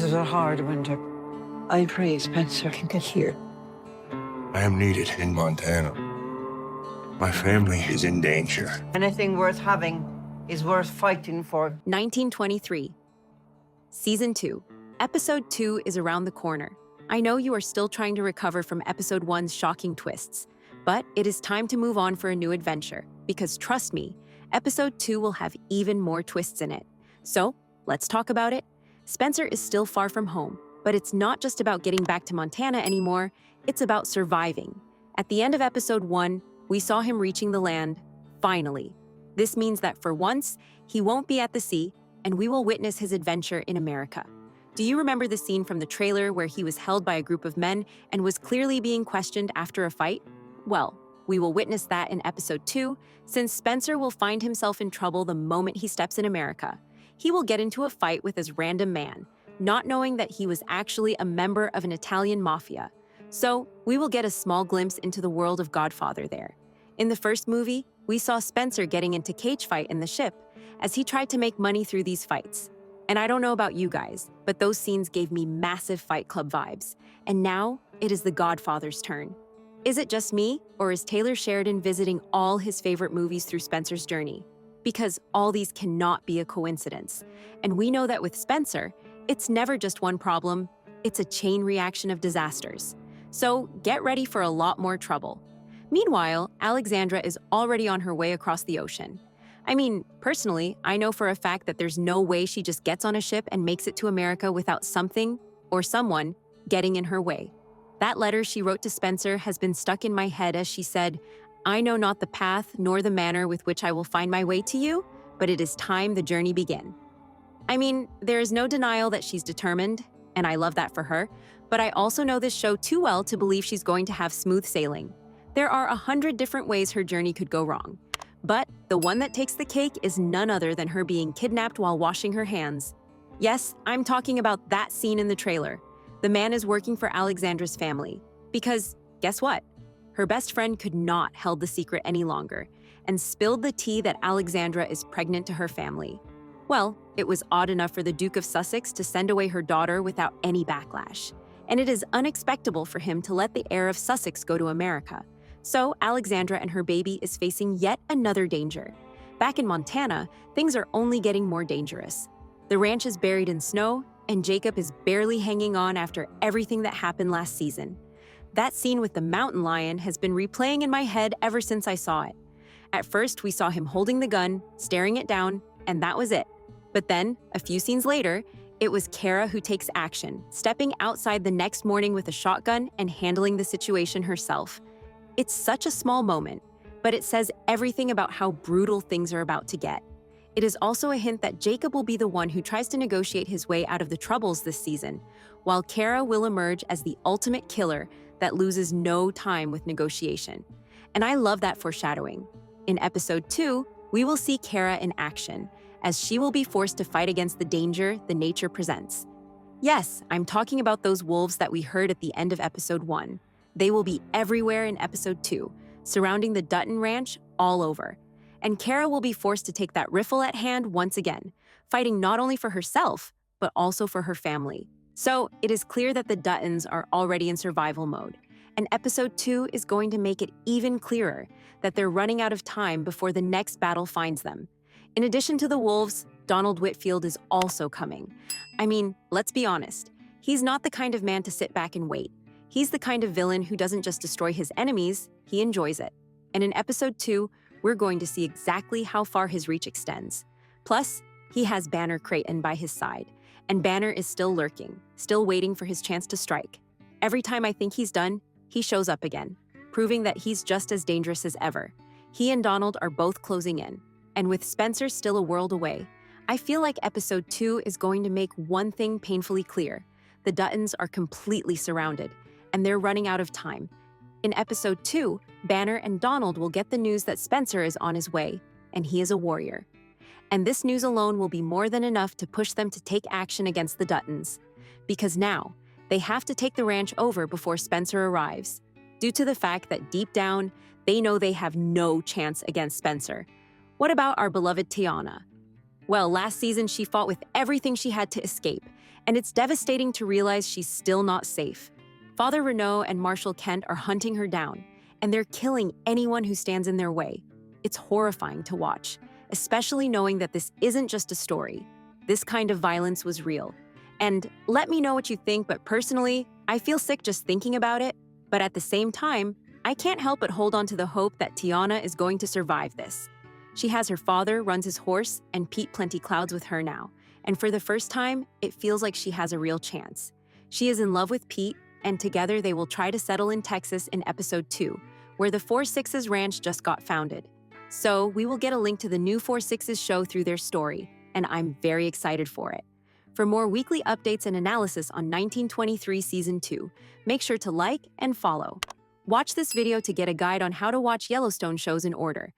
was a hard winter. I pray Spencer can get here. I am needed in Montana. My family is in danger. Anything worth having is worth fighting for. 1923. Season 2. Episode 2 is around the corner. I know you are still trying to recover from Episode 1's shocking twists, but it is time to move on for a new adventure, because trust me, Episode 2 will have even more twists in it. So, let's talk about it. Spencer is still far from home, but it's not just about getting back to Montana anymore, it's about surviving. At the end of Episode 1, we saw him reaching the land, finally. This means that for once, he won't be at the sea, and we will witness his adventure in America. Do you remember the scene from the trailer where he was held by a group of men and was clearly being questioned after a fight? Well, we will witness that in Episode 2, since Spencer will find himself in trouble the moment he steps in America. He will get into a fight with this random man, not knowing that he was actually a member of an Italian mafia. So, we will get a small glimpse into the world of Godfather there. In the first movie, we saw Spencer getting into cage fight in the ship, as he tried to make money through these fights. And I don't know about you guys, but those scenes gave me massive Fight Club vibes. And now, it is the Godfather's turn. Is it just me, or is Taylor Sheridan visiting all his favorite movies through Spencer's journey? Because all these cannot be a coincidence. And we know that with Spencer, it's never just one problem, it's a chain reaction of disasters. So get ready for a lot more trouble. Meanwhile, Alexandra is already on her way across the ocean. I mean, personally, I know for a fact that there's no way she just gets on a ship and makes it to America without something, or someone, getting in her way. That letter she wrote to Spencer has been stuck in my head as she said, "I know not the path nor the manner with which I will find my way to you, but it is time the journey begin." I mean, there is no denial that she's determined, and I love that for her, but I also know this show too well to believe she's going to have smooth sailing. There are 100 different ways her journey could go wrong. But the one that takes the cake is none other than her being kidnapped while washing her hands. Yes, I'm talking about that scene in the trailer. The man is working for Alexandra's family. Because, guess what? Her best friend could not hold the secret any longer and spilled the tea that Alexandra is pregnant to her family. Well, it was odd enough for the Duke of Sussex to send away her daughter without any backlash. And it is unexpectable for him to let the heir of Sussex go to America. So Alexandra and her baby is facing yet another danger. Back in Montana, things are only getting more dangerous. The ranch is buried in snow, and Jacob is barely hanging on after everything that happened last season. That scene with the mountain lion has been replaying in my head ever since I saw it. At first, we saw him holding the gun, staring it down, and that was it. But then, a few scenes later, it was Kara who takes action, stepping outside the next morning with a shotgun and handling the situation herself. It's such a small moment, but it says everything about how brutal things are about to get. It is also a hint that Jacob will be the one who tries to negotiate his way out of the troubles this season, while Kara will emerge as the ultimate killer that loses no time with negotiation. And I love that foreshadowing. In Episode 2, we will see Kara in action, as she will be forced to fight against the danger the nature presents. Yes, I'm talking about those wolves that we heard at the end of Episode 1. They will be everywhere in Episode 2, surrounding the Dutton ranch all over. And Kara will be forced to take that riffle at hand once again, fighting not only for herself, but also for her family. So it is clear that the Duttons are already in survival mode. And Episode 2 is going to make it even clearer that they're running out of time before the next battle finds them. In addition to the wolves, Donald Whitfield is also coming. I mean, let's be honest. He's not the kind of man to sit back and wait. He's the kind of villain who doesn't just destroy his enemies, he enjoys it. And in Episode 2, we're going to see exactly how far his reach extends. Plus, he has Banner Creighton by his side, and Banner is still lurking, still waiting for his chance to strike. Every time I think he's done, he shows up again, proving that he's just as dangerous as ever. He and Donald are both closing in, and with Spencer still a world away, I feel like Episode 2 is going to make one thing painfully clear. The Duttons are completely surrounded, and they're running out of time. In Episode 2, Banner and Donald will get the news that Spencer is on his way, and he is a warrior. And this news alone will be more than enough to push them to take action against the Duttons. Because now, they have to take the ranch over before Spencer arrives, due to the fact that deep down, they know they have no chance against Spencer. What about our beloved Tiana? Well, last season she fought with everything she had to escape, and it's devastating to realize she's still not safe. Father Renault and Marshal Kent are hunting her down, and they're killing anyone who stands in their way. It's horrifying to watch, especially knowing that this isn't just a story. This kind of violence was real. And let me know what you think, but personally, I feel sick just thinking about it. But at the same time, I can't help but hold on to the hope that Tiana is going to survive this. She has her father, runs his horse, and Pete Plenty Clouds with her now. And for the first time, it feels like she has a real chance. She is in love with Pete, and together they will try to settle in Texas in episode 2, where the Four Sixes Ranch just got founded. So we will get a link to the new Four Sixes show through their story, and I'm very excited for it. For more weekly updates and analysis on 1923 Season 2, make sure to like and follow. Watch this video to get a guide on how to watch Yellowstone shows in order.